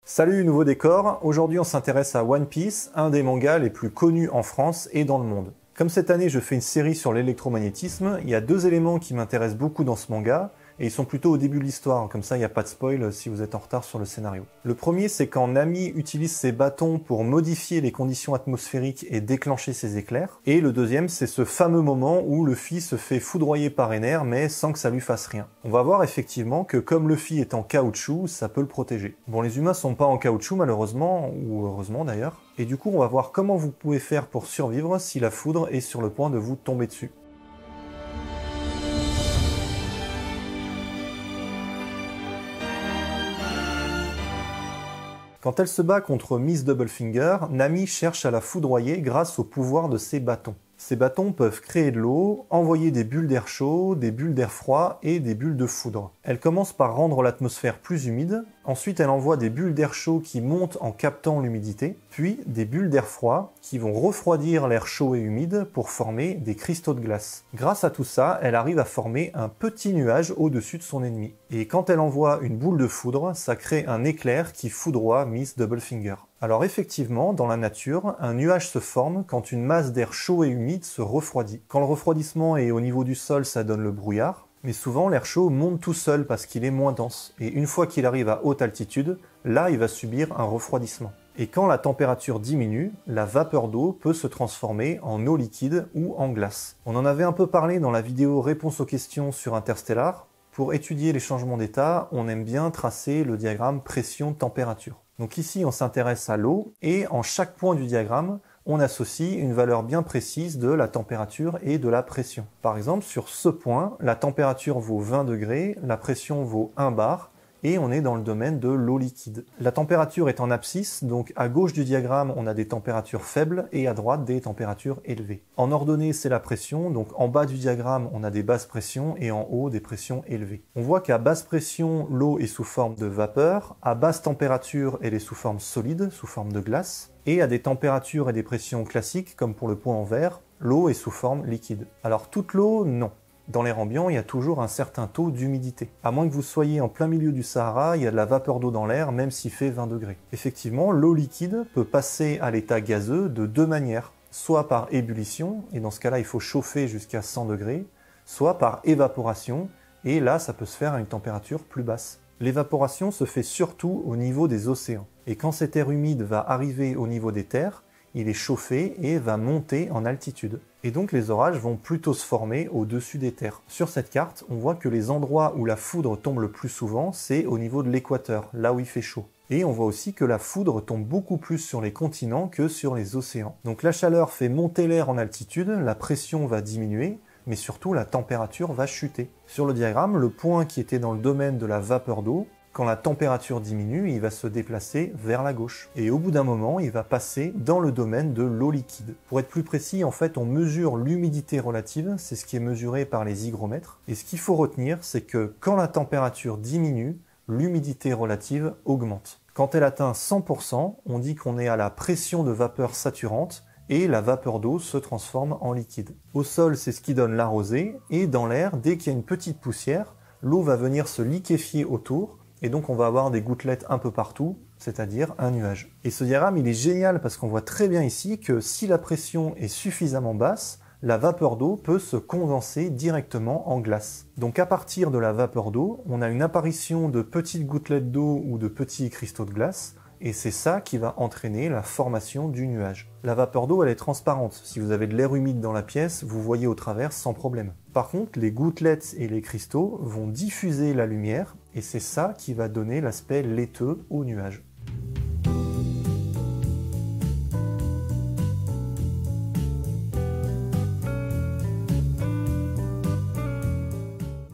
Salut, nouveau décor. Aujourd'hui on s'intéresse à One Piece, un des mangas les plus connus en France et dans le monde. Comme cette année je fais une série sur l'électromagnétisme, il y a deux éléments qui m'intéressent beaucoup dans ce manga, et ils sont plutôt au début de l'histoire, comme ça il n'y a pas de spoil si vous êtes en retard sur le scénario. Le premier, c'est quand Nami utilise ses bâtons pour modifier les conditions atmosphériques et déclencher ses éclairs. Et le deuxième, c'est ce fameux moment où Luffy se fait foudroyer par Ener, mais sans que ça lui fasse rien. On va voir effectivement que comme Luffy est en caoutchouc, ça peut le protéger. Bon, les humains sont pas en caoutchouc malheureusement, ou heureusement d'ailleurs. Et du coup, on va voir comment vous pouvez faire pour survivre si la foudre est sur le point de vous tomber dessus. Quand elle se bat contre Miss Doublefinger, Nami cherche à la foudroyer grâce au pouvoir de ses bâtons. Ces bâtons peuvent créer de l'eau, envoyer des bulles d'air chaud, des bulles d'air froid et des bulles de foudre. Elle commence par rendre l'atmosphère plus humide, ensuite elle envoie des bulles d'air chaud qui montent en captant l'humidité, puis des bulles d'air froid qui vont refroidir l'air chaud et humide pour former des cristaux de glace. Grâce à tout ça, elle arrive à former un petit nuage au-dessus de son ennemi. Et quand elle envoie une boule de foudre, ça crée un éclair qui foudroie Miss Doublefinger. Alors effectivement, dans la nature, un nuage se forme quand une masse d'air chaud et humide se refroidit. Quand le refroidissement est au niveau du sol, ça donne le brouillard, mais souvent l'air chaud monte tout seul parce qu'il est moins dense, et une fois qu'il arrive à haute altitude, là il va subir un refroidissement. Et quand la température diminue, la vapeur d'eau peut se transformer en eau liquide ou en glace. On en avait un peu parlé dans la vidéo Réponse aux questions sur Interstellar. Pour étudier les changements d'état, on aime bien tracer le diagramme pression-température. Donc ici, on s'intéresse à l'eau, et en chaque point du diagramme, on associe une valeur bien précise de la température et de la pression. Par exemple, sur ce point, la température vaut 20 degrés, la pression vaut 1 bar, et on est dans le domaine de l'eau liquide. La température est en abscisse, donc à gauche du diagramme, on a des températures faibles, et à droite, des températures élevées. En ordonnée, c'est la pression, donc en bas du diagramme, on a des basses pressions, et en haut, des pressions élevées. On voit qu'à basse pression, l'eau est sous forme de vapeur, à basse température, elle est sous forme solide, sous forme de glace, et à des températures et des pressions classiques, comme pour le point en vert, l'eau est sous forme liquide. Alors toute l'eau, non. Dans l'air ambiant, il y a toujours un certain taux d'humidité. À moins que vous soyez en plein milieu du Sahara, il y a de la vapeur d'eau dans l'air, même s'il fait 20 degrés. Effectivement, l'eau liquide peut passer à l'état gazeux de deux manières. Soit par ébullition, et dans ce cas-là, il faut chauffer jusqu'à 100 degrés, soit par évaporation, et là, ça peut se faire à une température plus basse. L'évaporation se fait surtout au niveau des océans. Et quand cet air humide va arriver au niveau des terres, il est chauffé et va monter en altitude. Et donc les orages vont plutôt se former au-dessus des terres. Sur cette carte, on voit que les endroits où la foudre tombe le plus souvent, c'est au niveau de l'équateur, là où il fait chaud. Et on voit aussi que la foudre tombe beaucoup plus sur les continents que sur les océans. Donc la chaleur fait monter l'air en altitude, la pression va diminuer, mais surtout la température va chuter. Sur le diagramme, le point qui était dans le domaine de la vapeur d'eau, quand la température diminue, il va se déplacer vers la gauche. Et au bout d'un moment, il va passer dans le domaine de l'eau liquide. Pour être plus précis, en fait, on mesure l'humidité relative, c'est ce qui est mesuré par les hygromètres. Et ce qu'il faut retenir, c'est que quand la température diminue, l'humidité relative augmente. Quand elle atteint 100%, on dit qu'on est à la pression de vapeur saturante, et la vapeur d'eau se transforme en liquide. Au sol, c'est ce qui donne la rosée, et dans l'air, dès qu'il y a une petite poussière, l'eau va venir se liquéfier autour, et donc on va avoir des gouttelettes un peu partout, c'est-à-dire un nuage. Et ce diagramme, il est génial parce qu'on voit très bien ici que si la pression est suffisamment basse, la vapeur d'eau peut se condenser directement en glace. Donc à partir de la vapeur d'eau, on a une apparition de petites gouttelettes d'eau ou de petits cristaux de glace, et c'est ça qui va entraîner la formation du nuage. La vapeur d'eau, elle est transparente. Si vous avez de l'air humide dans la pièce, vous voyez au travers sans problème. Par contre, les gouttelettes et les cristaux vont diffuser la lumière, et c'est ça qui va donner l'aspect laiteux au nuage.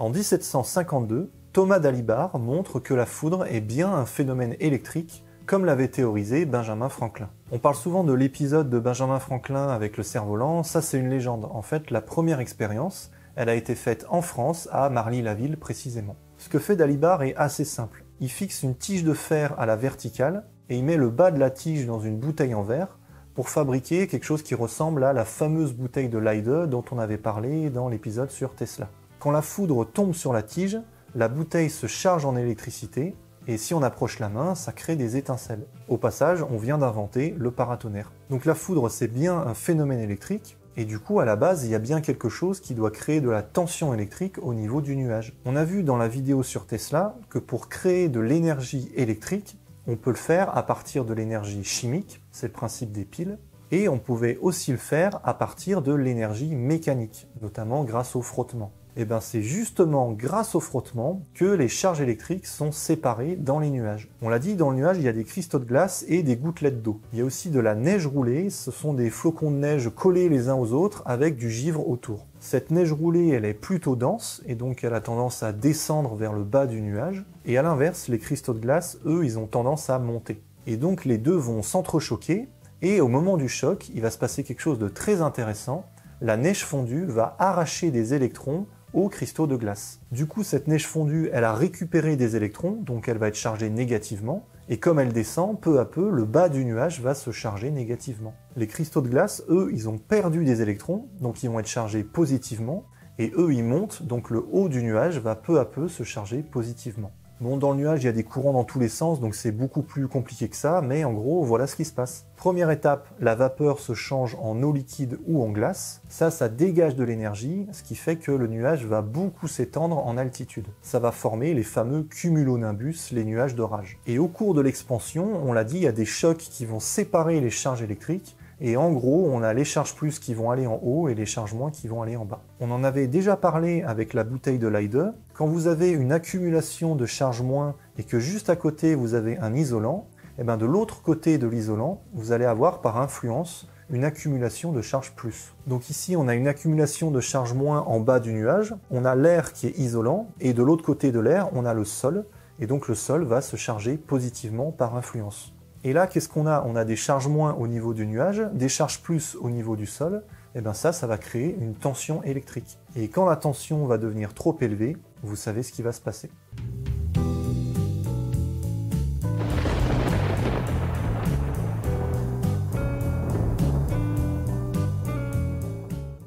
En 1752, Thomas d'Alibard montre que la foudre est bien un phénomène électrique, comme l'avait théorisé Benjamin Franklin. On parle souvent de l'épisode de Benjamin Franklin avec le cerf-volant, ça c'est une légende. En fait, la première expérience, elle a été faite en France, à Marly-la-Ville précisément. Ce que fait Dalibard est assez simple. Il fixe une tige de fer à la verticale, et il met le bas de la tige dans une bouteille en verre, pour fabriquer quelque chose qui ressemble à la fameuse bouteille de Leyde dont on avait parlé dans l'épisode sur Tesla. Quand la foudre tombe sur la tige, la bouteille se charge en électricité, Et si on approche la main, ça crée des étincelles. Au passage, on vient d'inventer le paratonnerre. Donc la foudre, c'est bien un phénomène électrique, et du coup, à la base, il y a bien quelque chose qui doit créer de la tension électrique au niveau du nuage. On a vu dans la vidéo sur Tesla que pour créer de l'énergie électrique, on peut le faire à partir de l'énergie chimique, c'est le principe des piles, et on pouvait aussi le faire à partir de l'énergie mécanique, notamment grâce au frottement. Et bien c'est justement grâce au frottement que les charges électriques sont séparées dans les nuages. On l'a dit, dans le nuage, il y a des cristaux de glace et des gouttelettes d'eau. Il y a aussi de la neige roulée, ce sont des flocons de neige collés les uns aux autres avec du givre autour. Cette neige roulée, elle est plutôt dense et donc elle a tendance à descendre vers le bas du nuage. Et à l'inverse, les cristaux de glace, eux, ils ont tendance à monter. Et donc les deux vont s'entrechoquer et au moment du choc, il va se passer quelque chose de très intéressant. La neige fondue va arracher des électrons aux cristaux de glace. Du coup, cette neige fondue, elle a récupéré des électrons, donc elle va être chargée négativement, et comme elle descend, peu à peu, le bas du nuage va se charger négativement. Les cristaux de glace, eux, ils ont perdu des électrons, donc ils vont être chargés positivement, et eux, ils montent, donc le haut du nuage va peu à peu se charger positivement. Bon, dans le nuage, il y a des courants dans tous les sens, donc c'est beaucoup plus compliqué que ça, mais en gros, voilà ce qui se passe. Première étape, la vapeur se change en eau liquide ou en glace. Ça dégage de l'énergie, ce qui fait que le nuage va beaucoup s'étendre en altitude. Ça va former les fameux cumulonimbus, les nuages d'orage. Et au cours de l'expansion, on l'a dit, il y a des chocs qui vont séparer les charges électriques, et en gros, on a les charges plus qui vont aller en haut et les charges moins qui vont aller en bas. On en avait déjà parlé avec la bouteille de Leyde. Quand vous avez une accumulation de charges moins et que juste à côté vous avez un isolant, et bien de l'autre côté de l'isolant, vous allez avoir par influence une accumulation de charges plus. Donc ici, on a une accumulation de charges moins en bas du nuage, on a l'air qui est isolant, et de l'autre côté de l'air, on a le sol, et donc le sol va se charger positivement par influence. Et là, qu'est-ce qu'on a? On a des charges moins au niveau du nuage, des charges plus au niveau du sol. Et bien ça va créer une tension électrique. Et quand la tension va devenir trop élevée, vous savez ce qui va se passer.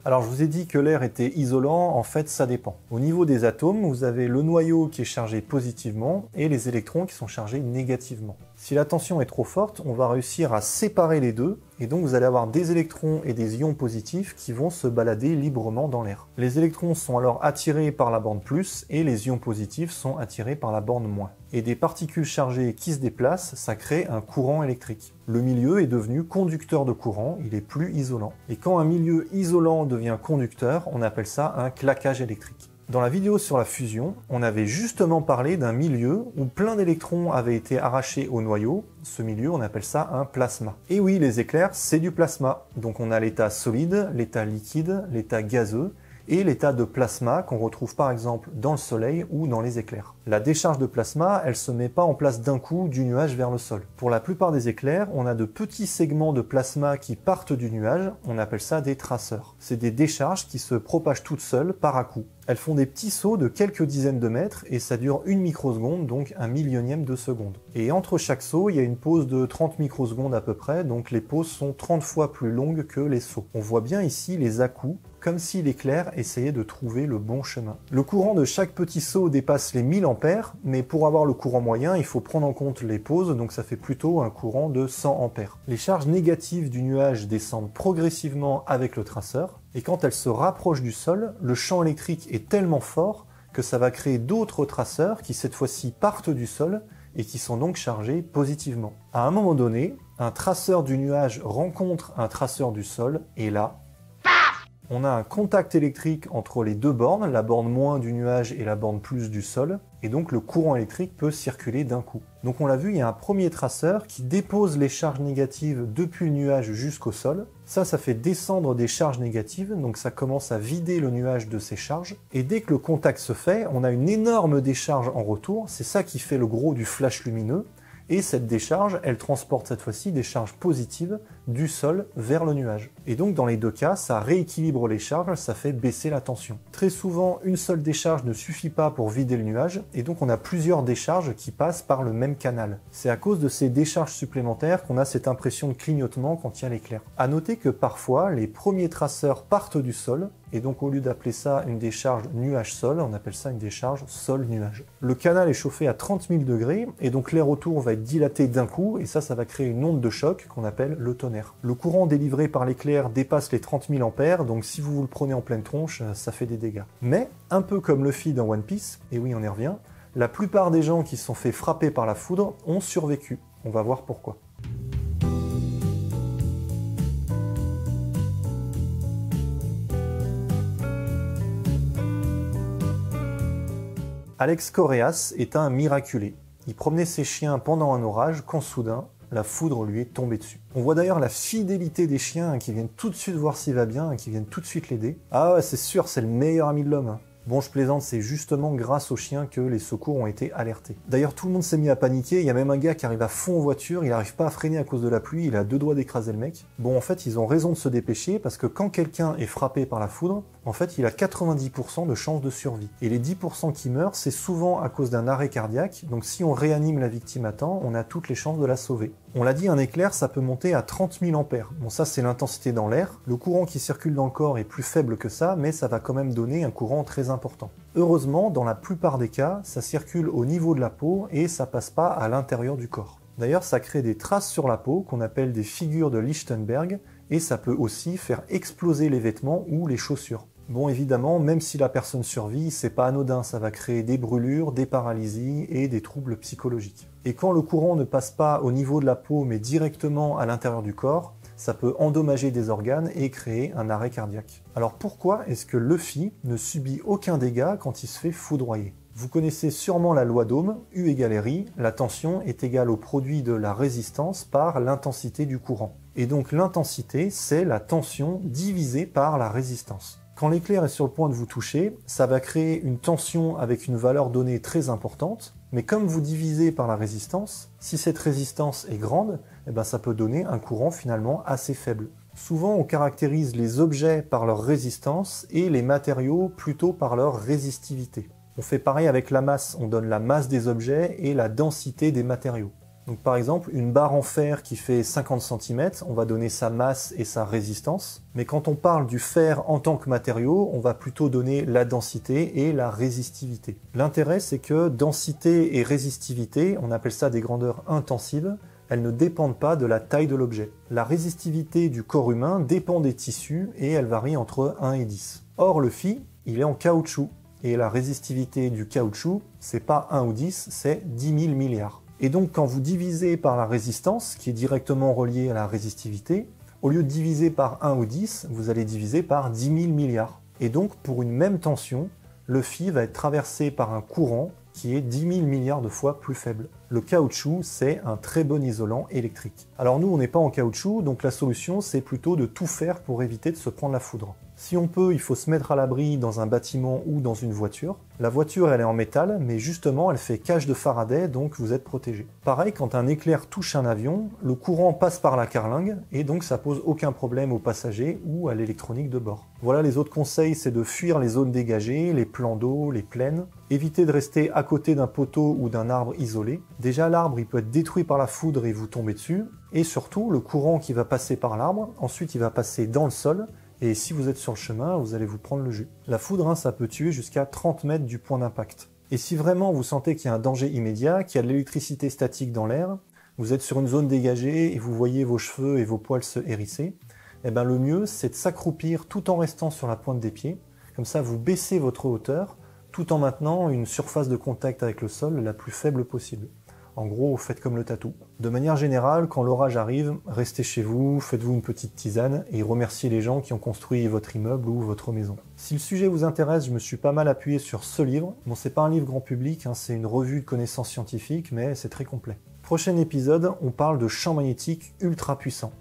Alors je vous ai dit que l'air était isolant, en fait ça dépend. Au niveau des atomes, vous avez le noyau qui est chargé positivement et les électrons qui sont chargés négativement. Si la tension est trop forte, on va réussir à séparer les deux, et donc vous allez avoir des électrons et des ions positifs qui vont se balader librement dans l'air. Les électrons sont alors attirés par la bande plus, et les ions positifs sont attirés par la bande moins. Et des particules chargées qui se déplacent, ça crée un courant électrique. Le milieu est devenu conducteur de courant, il est plus isolant. Et quand un milieu isolant devient conducteur, on appelle ça un claquage électrique. Dans la vidéo sur la fusion, on avait justement parlé d'un milieu où plein d'électrons avaient été arrachés au noyau. Ce milieu, on appelle ça un plasma. Et oui, les éclairs, c'est du plasma. Donc on a l'état solide, l'état liquide, l'état gazeux, et l'état de plasma qu'on retrouve par exemple dans le soleil ou dans les éclairs. La décharge de plasma, elle se met pas en place d'un coup du nuage vers le sol. Pour la plupart des éclairs, on a de petits segments de plasma qui partent du nuage, on appelle ça des traceurs. C'est des décharges qui se propagent toutes seules par à-coups. Elles font des petits sauts de quelques dizaines de mètres et ça dure 1 microseconde, donc 1/1000e de seconde. Et entre chaque saut, il y a une pause de 30 microsecondes à peu près, donc les pauses sont 30 fois plus longues que les sauts. On voit bien ici les à-coups, comme si l'éclair essayait de trouver le bon chemin. Le courant de chaque petit saut dépasse les 1000 ampères, mais pour avoir le courant moyen, il faut prendre en compte les pauses, donc ça fait plutôt un courant de 100 ampères. Les charges négatives du nuage descendent progressivement avec le traceur, et quand elles se rapprochent du sol, le champ électrique est tellement fort que ça va créer d'autres traceurs qui cette fois-ci partent du sol et qui sont donc chargés positivement. À un moment donné, un traceur du nuage rencontre un traceur du sol, et là, on a un contact électrique entre les deux bornes, la borne moins du nuage et la borne plus du sol, et donc le courant électrique peut circuler d'un coup. Donc on l'a vu, il y a un premier traceur qui dépose les charges négatives depuis le nuage jusqu'au sol. Ça fait descendre des charges négatives, donc ça commence à vider le nuage de ses charges. Et dès que le contact se fait, on a une énorme décharge en retour, c'est ça qui fait le gros du flash lumineux. Et cette décharge, elle transporte cette fois-ci des charges positives du sol vers le nuage. Et donc dans les deux cas, ça rééquilibre les charges, ça fait baisser la tension. Très souvent, une seule décharge ne suffit pas pour vider le nuage, et donc on a plusieurs décharges qui passent par le même canal. C'est à cause de ces décharges supplémentaires qu'on a cette impression de clignotement quand il y a l'éclair. À noter que parfois, les premiers traceurs partent du sol, et donc au lieu d'appeler ça une décharge nuage-sol, on appelle ça une décharge sol-nuage. Le canal est chauffé à 30 000 degrés, et donc l'air autour va être dilaté d'un coup, et ça va créer une onde de choc qu'on appelle le tonnerre. Le courant délivré par l'éclair dépasse les 30 000 ampères, donc si vous le prenez en pleine tronche, ça fait des dégâts. Mais, un peu comme Luffy dans One Piece, et oui on y revient, la plupart des gens qui se sont fait frapper par la foudre ont survécu. On va voir pourquoi. Alex Correas est un miraculé. Il promenait ses chiens pendant un orage quand soudain, la foudre lui est tombée dessus. On voit d'ailleurs la fidélité des chiens qui viennent tout de suite voir s'il va bien, qui viennent tout de suite l'aider. Ah ouais, c'est sûr, c'est le meilleur ami de l'homme. Bon, je plaisante, c'est justement grâce aux chiens que les secours ont été alertés. D'ailleurs, tout le monde s'est mis à paniquer, il y a même un gars qui arrive à fond en voiture, il n'arrive pas à freiner à cause de la pluie, il a deux doigts d'écraser le mec. Bon, en fait, ils ont raison de se dépêcher, parce que quand quelqu'un est frappé par la foudre, en fait, il a 90% de chances de survie. Et les 10% qui meurent, c'est souvent à cause d'un arrêt cardiaque, donc si on réanime la victime à temps, on a toutes les chances de la sauver. On l'a dit, un éclair, ça peut monter à 30 000 ampères. Bon, ça, c'est l'intensité dans l'air. Le courant qui circule dans le corps est plus faible que ça, mais ça va quand même donner un courant très important. Heureusement, dans la plupart des cas, ça circule au niveau de la peau et ça passe pas à l'intérieur du corps. D'ailleurs, ça crée des traces sur la peau qu'on appelle des figures de Lichtenberg et ça peut aussi faire exploser les vêtements ou les chaussures. Bon, évidemment, même si la personne survit, c'est pas anodin, ça va créer des brûlures, des paralysies et des troubles psychologiques. Et quand le courant ne passe pas au niveau de la peau mais directement à l'intérieur du corps, ça peut endommager des organes et créer un arrêt cardiaque. Alors pourquoi est-ce que Luffy ne subit aucun dégât quand il se fait foudroyer? Vous connaissez sûrement la loi d'Ohm, U égale RI, la tension est égale au produit de la résistance par l'intensité du courant. Et donc l'intensité, c'est la tension divisée par la résistance. Quand l'éclair est sur le point de vous toucher, ça va créer une tension avec une valeur donnée très importante, mais comme vous divisez par la résistance, si cette résistance est grande, eh ben ça peut donner un courant finalement assez faible. Souvent, on caractérise les objets par leur résistance et les matériaux plutôt par leur résistivité. On fait pareil avec la masse, on donne la masse des objets et la densité des matériaux. Donc par exemple, une barre en fer qui fait 50 cm, on va donner sa masse et sa résistance. Mais quand on parle du fer en tant que matériau, on va plutôt donner la densité et la résistivité. L'intérêt, c'est que densité et résistivité, on appelle ça des grandeurs intensives, elles ne dépendent pas de la taille de l'objet. La résistivité du corps humain dépend des tissus et elle varie entre 1 et 10. Or, Luffy, il est en caoutchouc. Et la résistivité du caoutchouc, c'est pas 1 ou 10, c'est 10 000 milliards. Et donc quand vous divisez par la résistance, qui est directement reliée à la résistivité, au lieu de diviser par 1 ou 10, vous allez diviser par 10 000 milliards. Et donc pour une même tension, Luffy va être traversé par un courant qui est 10 000 milliards de fois plus faible. Le caoutchouc, c'est un très bon isolant électrique. Alors nous, on n'est pas en caoutchouc, donc la solution, c'est plutôt de tout faire pour éviter de se prendre la foudre. Si on peut, il faut se mettre à l'abri dans un bâtiment ou dans une voiture. La voiture, elle est en métal, mais justement, elle fait cage de Faraday, donc vous êtes protégé. Pareil, quand un éclair touche un avion, le courant passe par la carlingue, et donc ça pose aucun problème aux passagers ou à l'électronique de bord. Voilà, les autres conseils, c'est de fuir les zones dégagées, les plans d'eau, les plaines. Évitez de rester à côté d'un poteau ou d'un arbre isolé. Déjà, l'arbre, il peut être détruit par la foudre et vous tomber dessus. Et surtout, le courant qui va passer par l'arbre, ensuite il va passer dans le sol, et si vous êtes sur le chemin, vous allez vous prendre le jus. La foudre, ça peut tuer jusqu'à 30 mètres du point d'impact. Et si vraiment vous sentez qu'il y a un danger immédiat, qu'il y a de l'électricité statique dans l'air, vous êtes sur une zone dégagée et vous voyez vos cheveux et vos poils se hérisser, eh ben le mieux, c'est de s'accroupir tout en restant sur la pointe des pieds. Comme ça, vous baissez votre hauteur, tout en maintenant une surface de contact avec le sol la plus faible possible. En gros, faites comme le tatou. De manière générale, quand l'orage arrive, restez chez vous, faites-vous une petite tisane et remerciez les gens qui ont construit votre immeuble ou votre maison. Si le sujet vous intéresse, je me suis pas mal appuyé sur ce livre. Bon, c'est pas un livre grand public, c'est une revue de connaissances scientifiques, mais c'est très complet. Prochain épisode, on parle de champs magnétiques ultra puissants.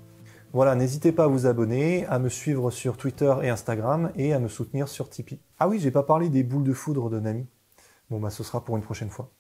Voilà, n'hésitez pas à vous abonner, à me suivre sur Twitter et Instagram et à me soutenir sur Tipeee. Ah oui, j'ai pas parlé des boules de foudre de Nami. Bon, ce sera pour une prochaine fois.